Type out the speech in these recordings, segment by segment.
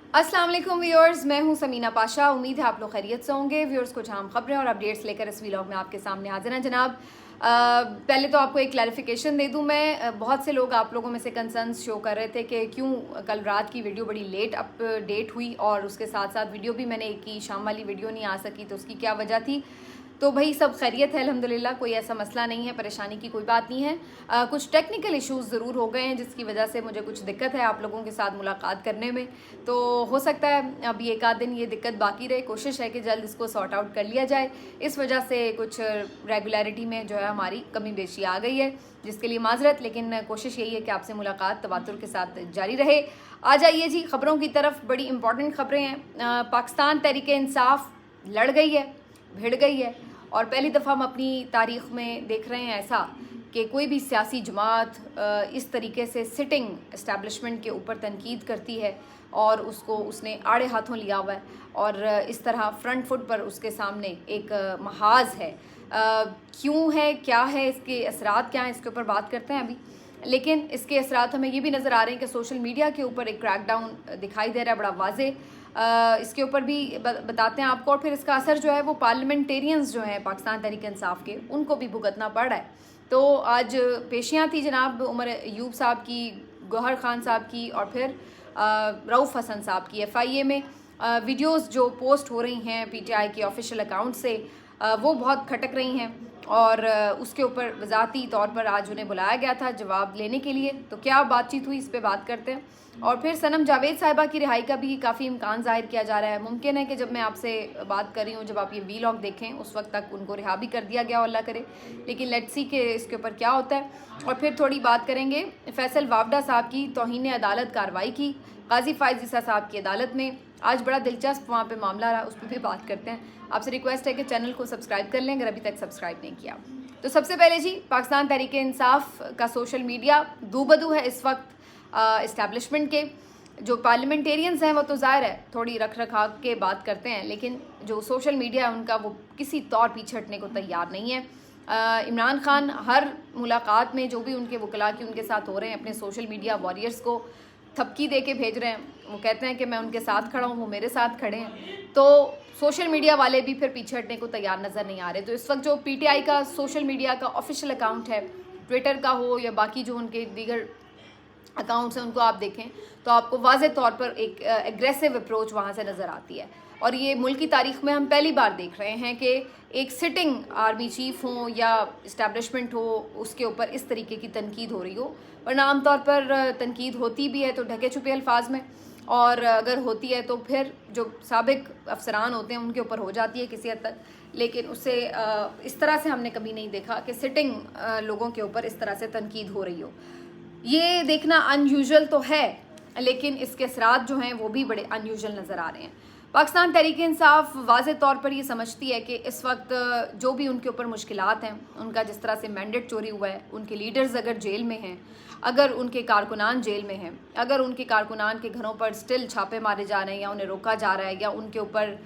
अस्सलाम वालेकुम व्यूअर्स, मैं हूं समीना पाशा। उम्मीद है आप लोग खैरियत से होंगे। व्यूअर्स, कुछ अहम खबरें और अपडेट्स लेकर इस व्लॉग में आपके सामने हाजिर हैं जनाब। पहले तो आपको एक क्लैरिफिकेशन दे दूं मैं। बहुत से लोग आप लोगों में से कंसर्न्स शो कर रहे थे कि क्यों कल रात की वीडियो बड़ी लेट अपडेट हुई और उसके साथ साथ वीडियो भी मैंने एक की, शाम वाली वीडियो नहीं आ सकी, तो उसकी क्या वजह थी। तो भाई सब खैरियत है अल्हम्दुलिल्लाह, कोई ऐसा मसला नहीं है, परेशानी की कोई बात नहीं है। कुछ टेक्निकल इश्यूज़ ज़रूर हो गए हैं जिसकी वजह से मुझे कुछ दिक्कत है आप लोगों के साथ मुलाकात करने में। तो हो सकता है अभी एक आध दिन ये दिक्कत बाकी रहे। कोशिश है कि जल्द इसको सॉर्ट आउट कर लिया जाए। इस वजह से कुछ रेगुलरिटी में जो है हमारी कमी बेशी आ गई है, जिसके लिए माजरत, लेकिन कोशिश यही है कि आपसे मुलाकात तवातुर के साथ जारी रहे। आ जाइए जी खबरों की तरफ। बड़ी इंपॉर्टेंट खबरें हैं। पाकिस्तान तहरीक इंसाफ लड़ गई है, भिड़ गई है और पहली दफ़ा हम अपनी तारीख़ में देख रहे हैं ऐसा कि कोई भी सियासी जमात इस तरीके से सिटिंग इस्टेब्लिशमेंट के ऊपर तनकीद करती है और उसको उसने आड़े हाथों लिया हुआ है और इस तरह फ्रंट फुट पर उसके सामने एक महाज है। क्यों है, क्या है, इसके असरात क्या हैं, इसके ऊपर बात करते हैं अभी। लेकिन इसके असरात हमें ये भी नज़र आ रहे हैं कि सोशल मीडिया के ऊपर एक क्रैकडाउन दिखाई दे रहा है बड़ा वाजे। इसके ऊपर भी बताते हैं आपको। और फिर इसका असर जो है वो पार्लियामेंटेरियंस जो हैं पाकिस्तान तहरीक इंसाफ के, उनको भी भुगतना पड़ रहा है। तो आज पेशियाँ थी जनाब उमर अयूब साहब की, गौहर खान साहब की और फिर रऊफ़ हसन साहब की। FIA में वीडियोस जो पोस्ट हो रही हैं PTI के ऑफिशियल अकाउंट से, वो बहुत खटक रही हैं और उसके ऊपर वज़ाती तौर पर आज उन्हें बुलाया गया था जवाब लेने के लिए। तो क्या बातचीत हुई, इस पर बात करते हैं। और फिर सनम जावेद साहिबा की रिहाई का भी काफ़ी इम्कान ज़ाहिर किया जा रहा है। मुमकिन है कि जब मैं आपसे बात कर रही हूँ, जब आप ये व्लॉग देखें, उस वक्त तक उनको रिहा भी कर दिया गया, अल्लाह करे। लेकिन लेट्स सी के इसके ऊपर क्या होता है। और फिर थोड़ी बात करेंगे फैसल वावडा साहब की तौहीन अदालत कार्रवाई की गाजी फ़ाइज़ ईसा साहब की अदालत में। आज बड़ा दिलचस्प वहाँ पे मामला रहा, उस पर भी बात करते हैं। आपसे रिक्वेस्ट है कि चैनल को सब्सक्राइब कर लें अगर अभी तक सब्सक्राइब नहीं किया। तो सबसे पहले जी, पाकिस्तान तहरीक इंसाफ का सोशल मीडिया दूबदू है इस वक्त इस्टेब्लिशमेंट के। जो पार्लियामेंटेरियंस हैं वो तो ज़ाहिर है थोड़ी रख रखाव के बात करते हैं, लेकिन जो सोशल मीडिया है उनका वो किसी तौर पीछे हटने को तैयार नहीं है। इमरान खान हर मुलाकात में जो भी उनके वकला की उनके साथ हो रहे हैं, अपने सोशल मीडिया वॉरियर्स को थपकी दे के भेज रहे हैं। वो कहते हैं कि मैं उनके साथ खड़ा हूँ, वो मेरे साथ खड़े हैं। तो सोशल मीडिया वाले भी फिर पीछे हटने को तैयार नज़र नहीं आ रहे। तो इस वक्त जो PTI का सोशल मीडिया का ऑफिशियल अकाउंट है, ट्विटर का हो या बाकी जो उनके दीगर अकाउंट्स हैं, उनको आप देखें तो आपको वाज़े तौर पर एक एग्रेसिव अप्रोच वहाँ से नज़र आती है। और ये मुल्क की तारीख़ में हम पहली बार देख रहे हैं कि एक सिटिंग आर्मी चीफ़ हो या इस्टेब्लिशमेंट हो, उसके ऊपर इस तरीके की तनकीद हो रही हो। वरना आमतौर पर तनकीद होती भी है तो ढके छुपे अल्फाज में, और अगर होती है तो फिर जो साबिक अफसरान होते हैं उनके ऊपर हो जाती है किसी हद तक। लेकिन उससे इस तरह से हमने कभी नहीं देखा कि सिटिंग लोगों के ऊपर इस तरह से तनकीद हो रही हो। ये देखना अनयूजुअल तो है, लेकिन इसके असरात जो हैं वो भी बड़े अनयूजुअल नज़र आ रहे हैं। पाकिस्तान तहरीक इंसाफ वाज़े तौर पर ये समझती है कि इस वक्त जो भी उनके ऊपर मुश्किलात हैं, उनका जिस तरह से मैंडेट चोरी हुआ है, उनके लीडर्स अगर जेल में हैं, अगर उनके कारकुनान जेल में हैं, अगर उनके कारकुनान के घरों पर स्टिल छापे मारे जा रहे हैं या उन्हें रोका जा रहा है या उनके ऊपर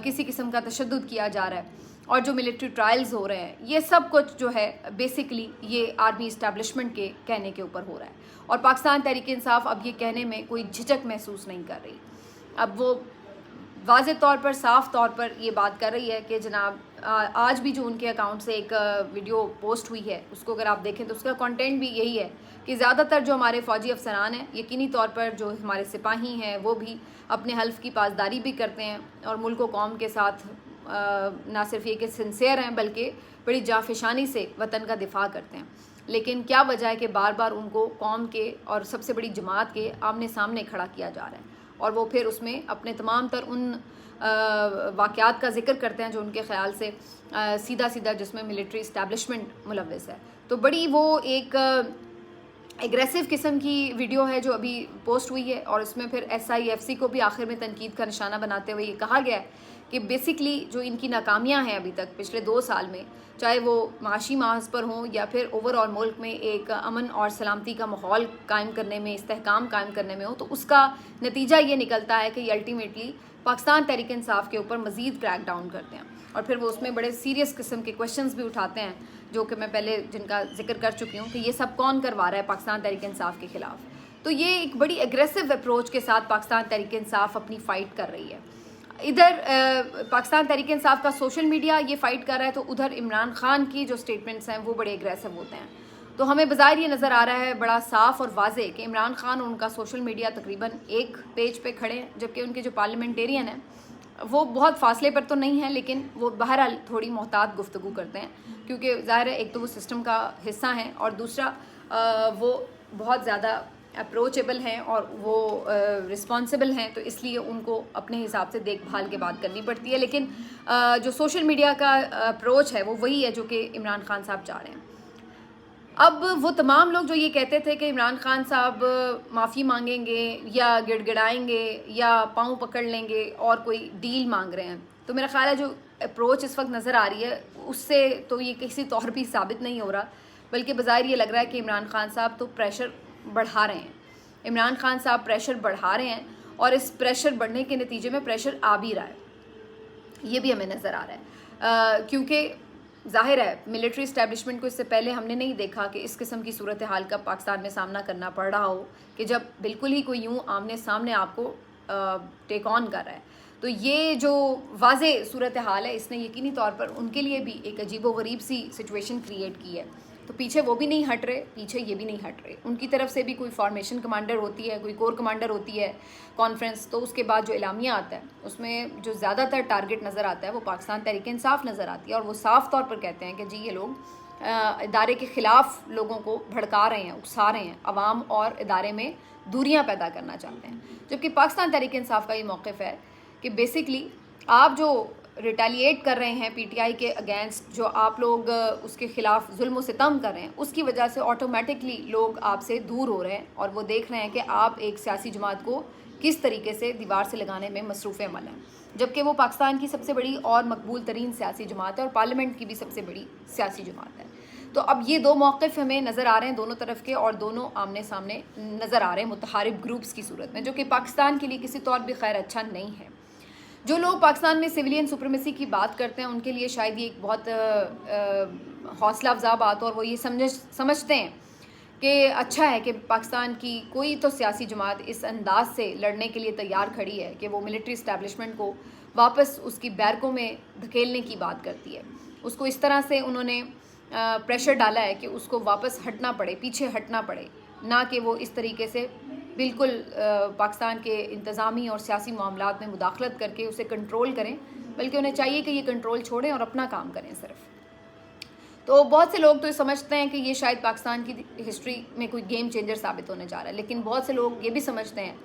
किसी किस्म का तशद्दुद किया जा रहा है, और जो मिलिट्री ट्रायल्स हो रहे हैं, ये सब कुछ जो है बेसिकली ये आर्मी इस्टेब्लिशमेंट के कहने के ऊपर हो रहा है। और पाकिस्तान तहरीक इंसाफ अब ये कहने में कोई झिझक महसूस नहीं कर रही। अब वो वाज़े तौर पर, साफ़ तौर पर ये बात कर रही है कि जनाब आज भी जो उनके अकाउंट से एक वीडियो पोस्ट हुई है, उसको अगर आप देखें तो उसका कंटेंट भी यही है कि ज़्यादातर जो हमारे फ़ौजी अफसरान हैं, यकीनी तौर पर जो हमारे सिपाही हैं, वो भी अपने हल्फ की पासदारी भी करते हैं और मुल्क व कौम के साथ ना सिर्फ ये कि सिंसियर हैं बल्कि बड़ी जाफिशानी से वतन का दिफा करते हैं। लेकिन क्या वजह है कि बार बार उनको कौम के और सबसे बड़ी जमात के आमने सामने खड़ा किया जा रहा है और वो फिर उसमें अपने तमाम तर उन वाक़यात का जिक्र करते हैं जो उनके ख़्याल से सीधा सीधा जिसमें मिलिट्री इस्टेब्लिशमेंट मुलव्वस है। तो बड़ी वो एक एग्रेसिव किस्म की वीडियो है जो अभी पोस्ट हुई है और इसमें फिर SIFC को भी आखिर में तनकीद का निशाना बनाते हुए ये कहा गया है कि बेसिकली जो इनकी नाकामियां हैं अभी तक पिछले 2 साल में, चाहे वो माशी महज पर हों या फिर ओवरऑल मुल्क में एक अमन और सलामती का माहौल कायम करने में, इस्तेहकाम कायम करने में हो, तो उसका नतीजा ये निकलता है कि ये अल्टीमेटली पाकिस्तान तहरीक इंसाफ के ऊपर मज़ीद क्रैक डाउन करते हैं और फिर वो उसमें बड़े सीरियस किस्म के क्वेश्चंस भी उठाते हैं, जो कि मैं पहले जिनका जिक्र कर चुकी हूँ कि ये सब कौन करवा रहा है पाकिस्तान तहरीक इंसाफ के ख़िलाफ़। तो ये एक बड़ी एग्रेसिव अप्रोच के साथ पाकिस्तान तहरीक इंसाफ अपनी फ़ाइट कर रही है। इधर पाकिस्तान तहरीक इंसाफ का सोशल मीडिया ये फ़ाइट कर रहा है, तो उधर इमरान खान की जो स्टेटमेंट्स हैं वो बड़े एग्रेसिव होते हैं। तो हमें बज़ाहिर ये नज़र आ रहा है बड़ा साफ़ और वाज़े कि इमरान खान और उनका सोशल मीडिया तकरीबन एक पेज पे खड़े हैं, जबकि उनके जो पार्लियामेंटेरियन हैं वो बहुत फासले पर तो नहीं है, लेकिन वो बहरहाल थोड़ी मोहतात गुफ्तगू करते हैं, क्योंकि ज़ाहिर है एक तो वो सिस्टम का हिस्सा हैं और दूसरा वो बहुत ज़्यादा अप्रोचेबल हैं और वो रिस्पॉन्सिबल हैं, तो इसलिए उनको अपने हिसाब से देखभाल के बात करनी पड़ती है। लेकिन जो सोशल मीडिया का अप्रोच है वो वही है जो कि इमरान खान साहब चाह रहे हैं। अब वो तमाम लोग जो ये कहते थे कि इमरान खान साहब माफ़ी मांगेंगे या गिड़गिड़ाएंगे या पाँव पकड़ लेंगे और कोई डील मांग रहे हैं, तो मेरा ख़्याल है जो अप्रोच इस वक्त नज़र आ रही है उससे तो ये किसी तौर भी साबित नहीं हो रहा, बल्कि बज़ाहिर ये लग रहा है कि इमरान खान साहब तो प्रेशर बढ़ा रहे हैं। इमरान खान साहब प्रेशर बढ़ा रहे हैं और इस प्रेशर बढ़ने के नतीजे में प्रेशर आ भी रहा है, ये भी हमें नज़र आ रहा है। क्योंकि ज़ाहिर है मिलिट्री इस्टेब्लिशमेंट को इससे पहले हमने नहीं देखा कि इस किस्म की सूरत हाल का पाकिस्तान में सामना करना पड़ रहा हो कि जब बिल्कुल ही कोई यूँ आमने सामने आपको टेक ऑन कर रहा है। तो ये जो वाज़े सूरत हाल है इसने यकीनी तौर पर उनके लिए भी एक अजीबोगरीब सी सिचुएशन क्रिएट की है। तो पीछे वो भी नहीं हट रहे, पीछे ये भी नहीं हट रहे। उनकी तरफ से भी कोई फॉर्मेशन कमांडर होती है, कोई कोर कमांडर होती है कॉन्फ्रेंस, तो उसके बाद जो एलामिया आता है उसमें जो ज़्यादातर टारगेट नज़र आता है वो पाकिस्तान तहरीक इंसाफ नज़र आती है और वो साफ़ तौर पर कहते हैं कि जी ये लोग इदारे के ख़िलाफ़ लोगों को भड़का रहे हैं, उकसा रहे हैं, अवाम और इदारे में दूरियाँ पैदा करना चाहते हैं। जबकि पाकिस्तान तहरीक इंसाफ का ये मौक़िफ़ है कि बेसिकली आप जो रिटेलिएट कर रहे हैं पीटीआई के अगेंस्ट, जो आप लोग उसके ख़िलाफ़ जुल्म सितम कर रहे हैं, उसकी वजह से ऑटोमेटिकली लोग आपसे दूर हो रहे हैं और वो देख रहे हैं कि आप एक सियासी जमात को किस तरीके से दीवार से लगाने में मसरूफ़ अमल हैं, जबकि वो पाकिस्तान की सबसे बड़ी और मकबूल तरीन सियासी जमात है और पार्लियामेंट की भी सबसे बड़ी सियासी जमात है। तो अब ये दो मौक़िफ़ हमें नज़र आ रहे हैं दोनों तरफ के और दोनों आमने सामने नज़र आ रहे हैं मुतहारिब ग्रुप्स की सूरत में, जो कि पाकिस्तान के लिए किसी तौर भी खैर अच्छा नहीं है। जो लोग पाकिस्तान में सिविलियन सुप्रीमेसी की बात करते हैं उनके लिए शायद ये एक बहुत हौसला अफजा बात और वो ये समझते हैं कि अच्छा है कि पाकिस्तान की कोई तो सियासी जमात इस अंदाज से लड़ने के लिए तैयार खड़ी है कि वो मिलिट्री इस्टेब्लिशमेंट को वापस उसकी बैरकों में धकेलने की बात करती है। उसको इस तरह से उन्होंने प्रेशर डाला है कि उसको वापस हटना पड़े, पीछे हटना पड़े, ना कि वो इस तरीके से बिल्कुल पाकिस्तान के इंतज़ामी और सियासी मामलात में मुदाखलत करके उसे कंट्रोल करें, बल्कि उन्हें चाहिए कि ये कंट्रोल छोड़ें और अपना काम करें सिर्फ। तो बहुत से लोग तो ये समझते हैं कि ये शायद पाकिस्तान की हिस्ट्री में कोई गेम चेंजर साबित होने जा रहा है, लेकिन बहुत से लोग ये भी समझते हैं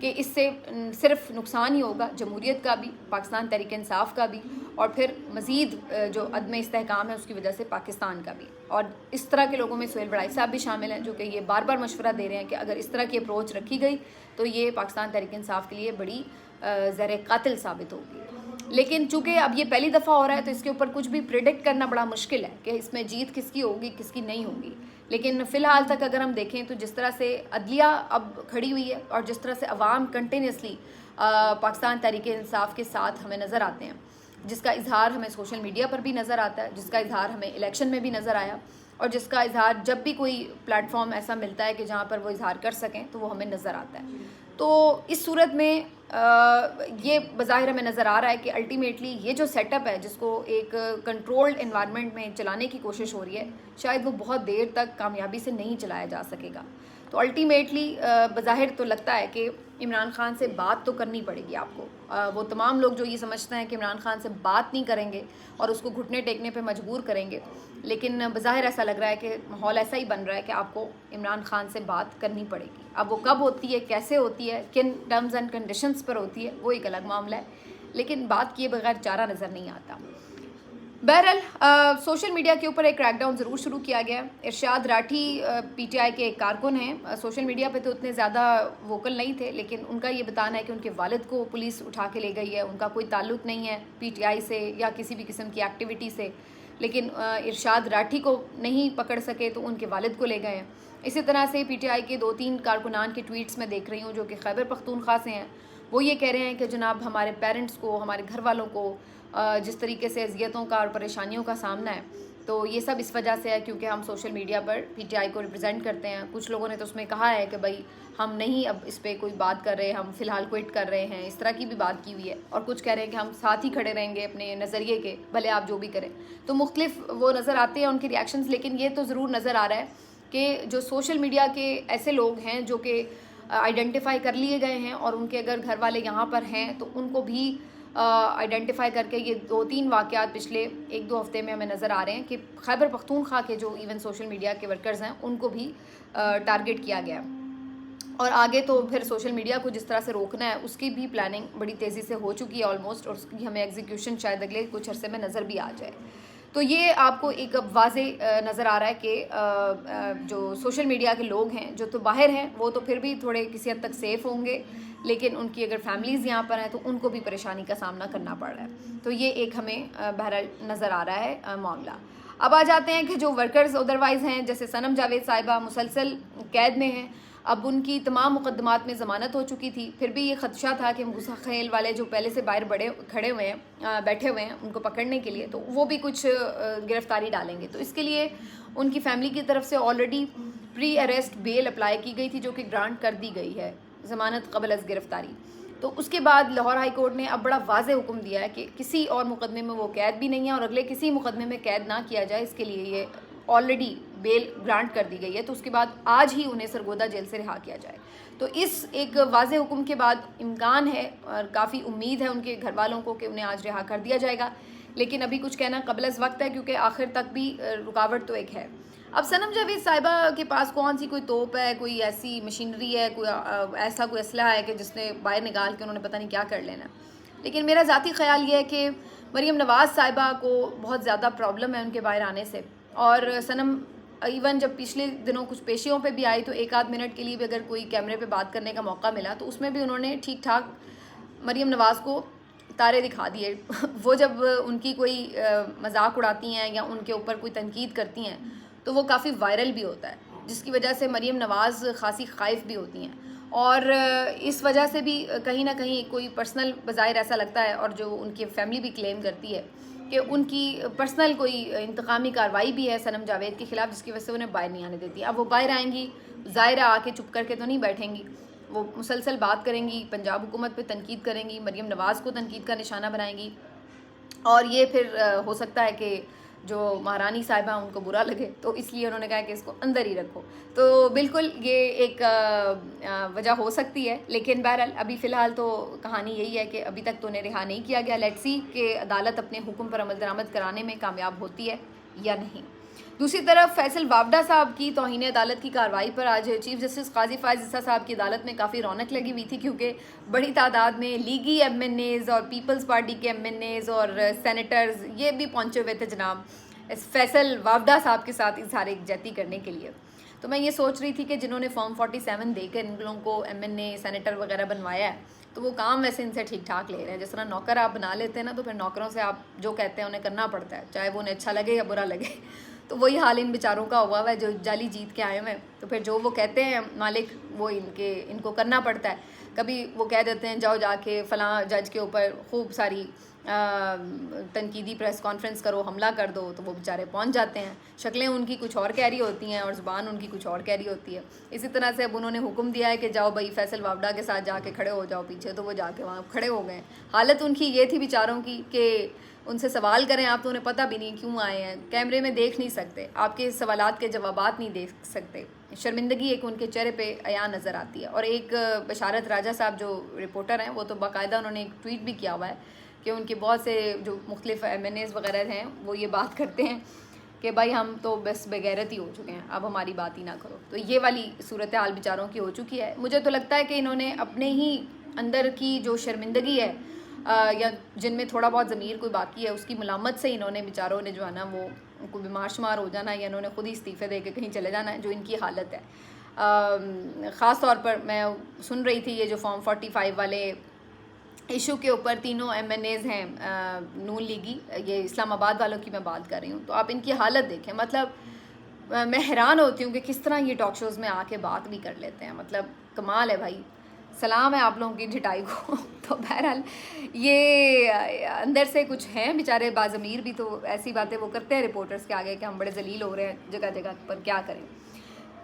कि इससे सिर्फ नुकसान ही होगा जमहूरियत का भी, पाकिस्तान तहरीक इंसाफ का भी, और फिर मज़ीद जो अदम इस्तेहकाम है उसकी वजह से पाकिस्तान का भी। और इस तरह के लोगों में सुहेल बड़ाई साहब भी शामिल हैं, जो कि ये बार बार मशवरा दे रहे हैं कि अगर इस तरह की अप्रोच रखी गई तो ये पाकिस्तान तहरीक इंसाफ के लिए बड़ी ज़र कातिल साबित होगी। लेकिन चूँकि अब ये पहली दफ़ा हो रहा है तो इसके ऊपर कुछ भी प्रिडिक्ट करना बड़ा मुश्किल है कि इसमें जीत किसकी होगी किसकी नहीं होगी। लेकिन फ़िलहाल तक अगर हम देखें तो जिस तरह से अदलिया अब खड़ी हुई है और जिस तरह से अवाम कंटिन्यूसली पाकिस्तान तहरीक इंसाफ के साथ हमें नज़र आते हैं, जिसका इजहार हमें सोशल मीडिया पर भी नज़र आता है, जिसका इजहार हमें इलेक्शन में भी नज़र आया, और जिसका इजहार जब भी कोई प्लेटफॉर्म ऐसा मिलता है कि जहाँ पर वो इजहार कर सकें तो वो हमें नज़र आता है। तो इस सूरत में ये बज़ाहिर हमें नज़र आ रहा है कि अल्टीमेटली ये जो सेटअप है जिसको एक कंट्रोल्ड एनवायरनमेंट में चलाने की कोशिश हो रही है, शायद वो बहुत देर तक कामयाबी से नहीं चलाया जा सकेगा। तो अल्टीमेटली बज़ाहिर तो लगता है कि इमरान खान से बात तो करनी पड़ेगी आपको। वो तमाम लोग जो ये समझते हैं कि इमरान खान से बात नहीं करेंगे और उसको घुटने टेकने पे मजबूर करेंगे, लेकिन बज़ाहिर ऐसा लग रहा है कि माहौल ऐसा ही बन रहा है कि आपको इमरान खान से बात करनी पड़ेगी। अब वो कब होती है, कैसे होती है, किन टर्म्स एंड कंडीशंस पर होती है, वो एक अलग मामला है, लेकिन बात किए बगैर चारा नज़र नहीं आता। बहरहाल सोशल मीडिया के ऊपर एक क्रैकडाउन ज़रूर शुरू किया गया। इरशाद राठी पीटीआई के एक कारकुन हैं, सोशल मीडिया पे तो उतने ज़्यादा वोकल नहीं थे, लेकिन उनका ये बताना है कि उनके वालिद को पुलिस उठा के ले गई है, उनका कोई ताल्लुक़ नहीं है पीटीआई से या किसी भी किस्म की एक्टिविटी से, लेकिन इरशाद राठी को नहीं पकड़ सके तो उनके वालिद को ले गए हैं। इसी तरह से पीटीआई के 2-3 कारकुनान के ट्वीट्स में देख रही हूँ जो कि खैबर पख्तूनख्वा से हैं, वो ये कह रहे हैं कि जनाब हमारे पेरेंट्स को, हमारे घर वालों को जिस तरीके से अजियतों का और परेशानियों का सामना है, तो ये सब इस वजह से है क्योंकि हम सोशल मीडिया पर पीटीआई को रिप्रेजेंट करते हैं। कुछ लोगों ने तो उसमें कहा है कि भाई हम नहीं अब इस पर कोई बात कर रहे, हम फ़िलहाल क्विट कर रहे हैं, इस तरह की भी बात की हुई है। और कुछ कह रहे हैं कि हम साथ ही खड़े रहेंगे अपने नज़रिए के, भले आप जो भी करें। तो मुख्तलिफ वो नज़र आते हैं उनके रिएक्शंस, लेकिन ये तो ज़रूर नज़र आ रहा है कि जो सोशल मीडिया के ऐसे लोग हैं जो कि आइडेंटिफाई कर लिए गए हैं और उनके अगर घर वाले यहाँ पर हैं तो उनको भी आइडेंटिफाई करके ये 2-3 वाक़यात पिछले 1-2 हफ़्ते में हमें नज़र आ रहे हैं कि खैबर पख्तूनख्वा के जो इवन सोशल मीडिया के वर्कर्स हैं उनको भी टारगेट किया गया। और आगे तो फिर सोशल मीडिया को जिस तरह से रोकना है उसकी भी प्लानिंग बड़ी तेज़ी से हो चुकी है ऑलमोस्ट, और उसकी हमें एग्जीक्यूशन शायद अगले कुछ अरसे में नज़र भी आ जाए। तो ये आपको एक वाज़े नज़र आ रहा है कि जो सोशल मीडिया के लोग हैं जो तो बाहर हैं वो तो फिर भी थोड़े किसी हद तक सेफ़ होंगे, लेकिन उनकी अगर फैमिलीज़ यहाँ पर हैं तो उनको भी परेशानी का सामना करना पड़ रहा है। तो ये एक हमें बहरहाल नज़र आ रहा है मामला। अब आ जाते हैं कि जो वर्कर्स अदरवाइज़ हैं, जैसे सनम जावेद साहिबा मुसलसल कैद में हैं। अब उनकी तमाम मुकदमात में ज़मानत हो चुकी थी, फिर भी ये ख़दशा था कि मूसा खेल वाले जो पहले से बाहर खड़े हुए हैं, बैठे हुए हैं उनको पकड़ने के लिए, तो वो भी कुछ गिरफ्तारी डालेंगे। तो इसके लिए उनकी फ़ैमिली की तरफ से already pre arrest bell apply की गई थी जो कि ग्रांट कर दी गई है, ज़मानत क़बल अज़ गिरफ्तारी। तो उसके बाद लाहौर हाई कोर्ट ने अब बड़ा वाज़े हुक्म दिया है कि किसी और मुकदमे में वो कैद भी नहीं है और अगले किसी मुकदमे में कैद ना किया जाए, इसके लिए ये ऑलरेडी बेल ग्रांट कर दी गई है। तो उसके बाद आज ही उन्हें सरगोदा जेल से रिहा किया जाए। तो इस एक वाज़े हुक्म के बाद इम्कान है और काफ़ी उम्मीद है उनके घर वालों को कि उन्हें आज रिहा कर दिया जाएगा, लेकिन अभी कुछ कहना क़बल वक्त है क्योंकि आखिर तक भी रुकावट तो एक है। अब सनम जावेद साहिबा के पास कौन सी कोई तोप है, कोई ऐसी मशीनरी है, कोई ऐसा कोई असलहा है कि जिसने बाहर निकाल के उन्होंने पता नहीं क्या कर लेना। लेकिन मेरा ज़ाती ख्याल ये है कि मरीम नवाज़ साहिबा को बहुत ज़्यादा प्रॉब्लम है उनके बाहर आने से। और सनम इवन जब पिछले दिनों कुछ पेशियों पे भी आई तो 1-8 मिनट के लिए भी अगर कोई कैमरे पे बात करने का मौका मिला तो उसमें भी उन्होंने ठीक ठाक मरीम नवाज़ को तारे दिखा दिए। वो जब उनकी कोई मजाक उड़ाती हैं या उनके ऊपर कोई तनकीद करती हैं तो वो काफ़ी वायरल भी होता है, जिसकी वजह से मरीम नवाज़ खासी खाइफ भी होती हैं। और इस वजह से भी कहीं ना कहीं कोई पर्सनल बज़ाहिर ऐसा लगता है, और जो उनकी फैमिली भी क्लेम करती है कि उनकी पर्सनल कोई इंतकामी कार्रवाई भी है सनम जावेद के ख़िलाफ़, जिसकी वजह से उन्हें बाहर नहीं आने देती। अब वो बाहर आएंगी, ज़ाहिर आके चुप करके तो नहीं बैठेंगी, वो मुसलसल बात करेंगी, पंजाब हुकूमत पे तनकीद करेंगी, मरीम नवाज़ को तनकीद का निशाना बनाएंगी। और ये फिर हो सकता है कि जो महारानी साहिबा उनको बुरा लगे, तो इसलिए उन्होंने कहा कि इसको अंदर ही रखो। तो बिल्कुल ये एक वजह हो सकती है, लेकिन बहरहाल अभी फ़िलहाल तो कहानी यही है कि अभी तक तो उन्हें रिहा नहीं किया गया। लेट्स सी कि अदालत अपने हुक्म पर अमल दरामद कराने में कामयाब होती है या नहीं। दूसरी तरफ फैसल वावडा साहब की तौहीन अदालत की कार्रवाई पर आज चीफ जस्टिस काजी फायज़ ईसा साहब की अदालत में काफ़ी रौनक लगी हुई थी, क्योंकि बड़ी तादाद में लीगी MNAs और पीपल्स पार्टी के MNAs और सेनेटर्स ये भी पहुँचे हुए थे जनाब इस फैसल वावडा साहब के साथ इजहार यकजहती करने के लिए। तो मैं ये सोच रही थी कि जिन्होंने फॉर्म 47 देकर इन लोगों को MNA सेनेटर वगैरह बनवाया है, तो वो काम वैसे इनसे ठीक ठाक ले रहे हैं। जिस तरह नौकर आप बना लेते हैं ना, तो फिर नौकरों से आप जो कहते हैं उन्हें करना पड़ता है, चाहे वो उन्हें अच्छा लगे या बुरा लगे। तो वही हाल इन बेचारों का हुआ है जो जाली जीत के आए हुए हैं। तो फिर जो वो कहते हैं मालिक, वो इनको करना पड़ता है। कभी वो कह देते हैं जाओ जाके फ़लाँ जज के ऊपर खूब सारी तनकीदी प्रेस कॉन्फ्रेंस करो, हमला कर दो, तो वो बेचारे पहुंच जाते हैं। शक्लें उनकी कुछ और कह रही होती हैं और ज़ुबान उनकी कुछ और कह रही होती है। इसी तरह से अब उन्होंने हुक्म दिया है कि जाओ भाई फैसल वावडा के साथ जाके खड़े हो जाओ पीछे, तो वो जाके वहाँ खड़े हो गए। हालत उनकी ये थी बेचारों की कि उनसे सवाल करें आप तो उन्हें पता भी नहीं क्यों आए हैं, कैमरे में देख नहीं सकते, आपके सवालात के जवाबात नहीं दे सकते। शर्मिंदगी एक उनके चेहरे पे अया नज़र आती है। और एक बशारत राजा साहब जो रिपोर्टर हैं, वो तो बाकायदा उन्होंने एक ट्वीट भी किया हुआ है कि उनके बहुत से जो मुख्तलिफ MNAs वगैरह हैं वो ये बात करते हैं कि भाई हम तो बस बेगैरत ही हो चुके हैं, अब हमारी बात ही ना करो। तो ये वाली सूरत हाल बेचारों की हो चुकी है। मुझे तो लगता है कि इन्होंने अपने ही अंदर की जो शर्मिंदगी है या जिनमें थोड़ा बहुत ज़मीर कोई बाकी है, उसकी मुलामत से इन्होंने बेचारों ने जो है ना वो उनको बीमार शुमार हो जाना है या इन्होंने ख़ुद ही इस्तीफ़े दे के कहीं चले जाना है, जो इनकी हालत है। ख़ास तौर पर मैं सुन रही थी ये जो फॉर्म 45 वाले इशू के ऊपर तीनों MNAs हैं नून लीगी, ये इस्लामाबाद वालों की मैं बात कर रही हूँ, तो आप इनकी हालत देखें। मतलब मैं हैरान होती हूँ कि किस तरह ये टॉक शोज़ में आके बात भी कर लेते हैं। मतलब कमाल है भाई, सलाम है आप लोगों की ढिठाई को। तो बहरहाल ये अंदर से कुछ हैं बेचारे बाज़मीर भी, तो ऐसी बातें वो करते हैं रिपोर्टर्स के आगे कि हम बड़े जलील हो रहे हैं जगह जगह पर, क्या करें।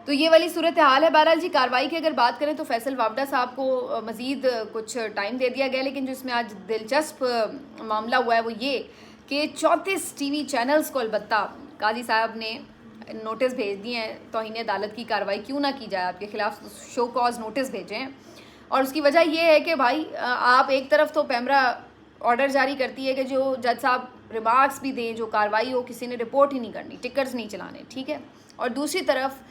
तो ये वाली सूरत हाल है। बहरहाल जी, कार्रवाई की अगर बात करें तो फैसल वावडा साहब को मज़ीद कुछ टाइम दे दिया गया, लेकिन जो इसमें आज दिलचस्प मामला हुआ है वो ये कि 34 टीवी चैनल्स को अलबत्ता काजी साहब ने नोटिस भेज दिए हैं, तौहीन अदालत की कार्रवाई क्यों ना की जाए, आपके खिलाफ शो कॉज नोटिस भेजे हैं। और उसकी वजह यह है कि भाई आप एक तरफ तो पैमरा ऑर्डर जारी करती है कि जो जज साहब रिमार्क्स भी दें, जो कार्रवाई हो, किसी ने रिपोर्ट ही नहीं करनी, टिकट्स नहीं चलाने, ठीक है। और दूसरी तरफ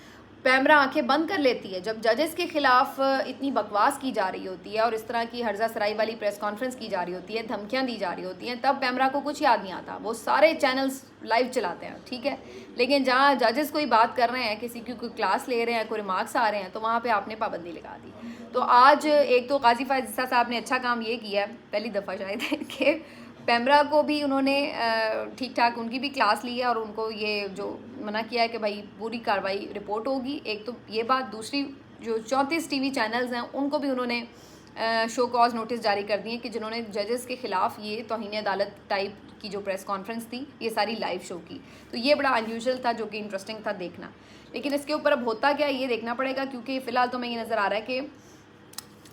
पैमरा आंखें बंद कर लेती है जब जजेस के खिलाफ इतनी बकवास की जा रही होती है और इस तरह की हर्जा सराई वाली प्रेस कॉन्फ्रेंस की जा रही होती है, धमकियां दी जा रही होती हैं, तब पैमरा को कुछ याद नहीं आता, वो सारे चैनल्स लाइव चलाते हैं, ठीक है। लेकिन जहाँ जजेस कोई बात कर रहे हैं, किसी की कोई क्लास ले रहे हैं, कोई रिमार्क्स आ रहे हैं, तो वहाँ पर आपने पाबंदी लगा दी। तो आज एक तो काजी फायज़ ईसा साहब ने अच्छा काम ये किया है, पहली दफ़ा शायद कि पैमरा को भी उन्होंने ठीक ठाक उनकी भी क्लास ली है और उनको ये जो मना किया है कि भाई पूरी कार्रवाई रिपोर्ट होगी। एक तो ये बात, दूसरी जो 34 टीवी चैनल्स हैं उनको भी उन्होंने शो कॉज नोटिस जारी कर दिए कि जिन्होंने जजेस के ख़िलाफ़ ये तौहीन अदालत टाइप की जो प्रेस कॉन्फ्रेंस थी ये सारी लाइव शो की। तो ये बड़ा अनयूजुअल था, जो कि इंटरेस्टिंग था देखना। लेकिन इसके ऊपर अब होता क्या है ये देखना पड़ेगा, क्योंकि फ़िलहाल तो मैं ये नज़र आ रहा है कि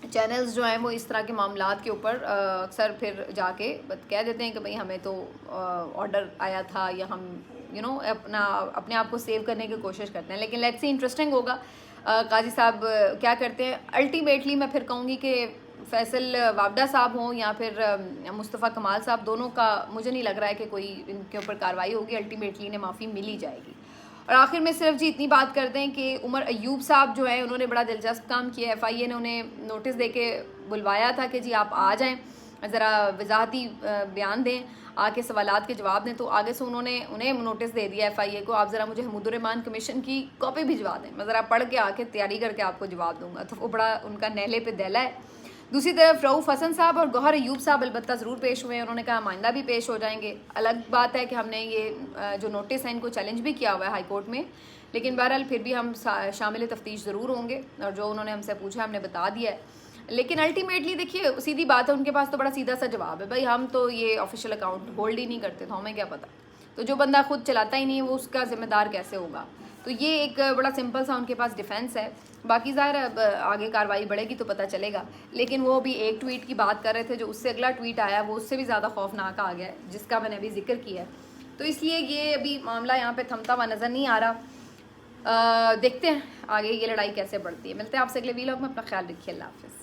चैनल्स जो हैं वो इस तरह के मामलात के ऊपर अक्सर फिर जाके कह देते हैं कि भाई हमें तो ऑर्डर आया था, या हम अपने आप को सेव करने की कोशिश करते हैं। लेकिन लेट्स सी, इंटरेस्टिंग होगा काजी साहब क्या करते हैं। अल्टीमेटली मैं फिर कहूँगी कि फैसल वावडा साहब हों या फिर मुस्तफ़ा कमाल साहब, दोनों का मुझे नहीं लग रहा है कि कोई इनके ऊपर कार्रवाई होगी। अल्टीमेटली इन्हें माफ़ी मिल ही जाएगी। और आखिर में सिर्फ जी इतनी बात करते हैं कि उमर अयूब साहब जो है उन्होंने बड़ा दिलचस्प काम किया। FIA ने उन्हें नोटिस दे के बुलवाया था कि जी आप आ जाएं, ज़रा वजाहती बयान दें, आके सवालात के जवाब दें। तो आगे से उन्हें नोटिस दे दिया FIA को, आप ज़रा मुझे हमुदुर्रहमान कमीशन की कॉपी भिजवा दें, मैं ज़रा पढ़ के आके तैयारी करके आपको जवाब दूँगा। तो वो बड़ा उनका नहले पे दहला है। दूसरी तरफ रऊफ़ हसन साहब और गौहर अयूब साहब अलबत्ता ज़रूर पेश हुए हैं, उन्होंने कहा आइंदा भी पेश हो जाएंगे। अलग बात है कि हमने ये जो नोटिस है इनको चैलेंज भी किया हुआ है हाई कोर्ट में, लेकिन बहरहाल फिर भी हम शामिल तफ्तीश ज़रूर होंगे और जो उन्होंने हमसे पूछा हमने बता दिया है। लेकिन अल्टीमेटली देखिए सीधी बात है, उनके पास तो बड़ा सीधा सा जवाब है, भाई हम तो ये ऑफिशियल अकाउंट होल्ड ही नहीं करते, तो हमें क्या पता। तो जो बंदा खुद चलाता ही नहीं है वो उसका ज़िम्मेदार कैसे होगा। तो ये एक बड़ा सिंपल सा उनके पास डिफेंस है। बाकी ज़ाहिर अब आगे कार्रवाई बढ़ेगी तो पता चलेगा। लेकिन वो भी एक ट्वीट की बात कर रहे थे, जो उससे अगला ट्वीट आया वो उससे भी ज़्यादा खौफनाक आ गया है, जिसका मैंने अभी जिक्र किया है। तो इसलिए ये अभी मामला यहाँ पे थमता हुआ नज़र नहीं आ रहा। देखते हैं आगे ये लड़ाई कैसे बढ़ती है। मिलते हैं आपसे अगले वीलॉग में, अपना ख्याल रखिए, अल्लाह हाफ़िज़।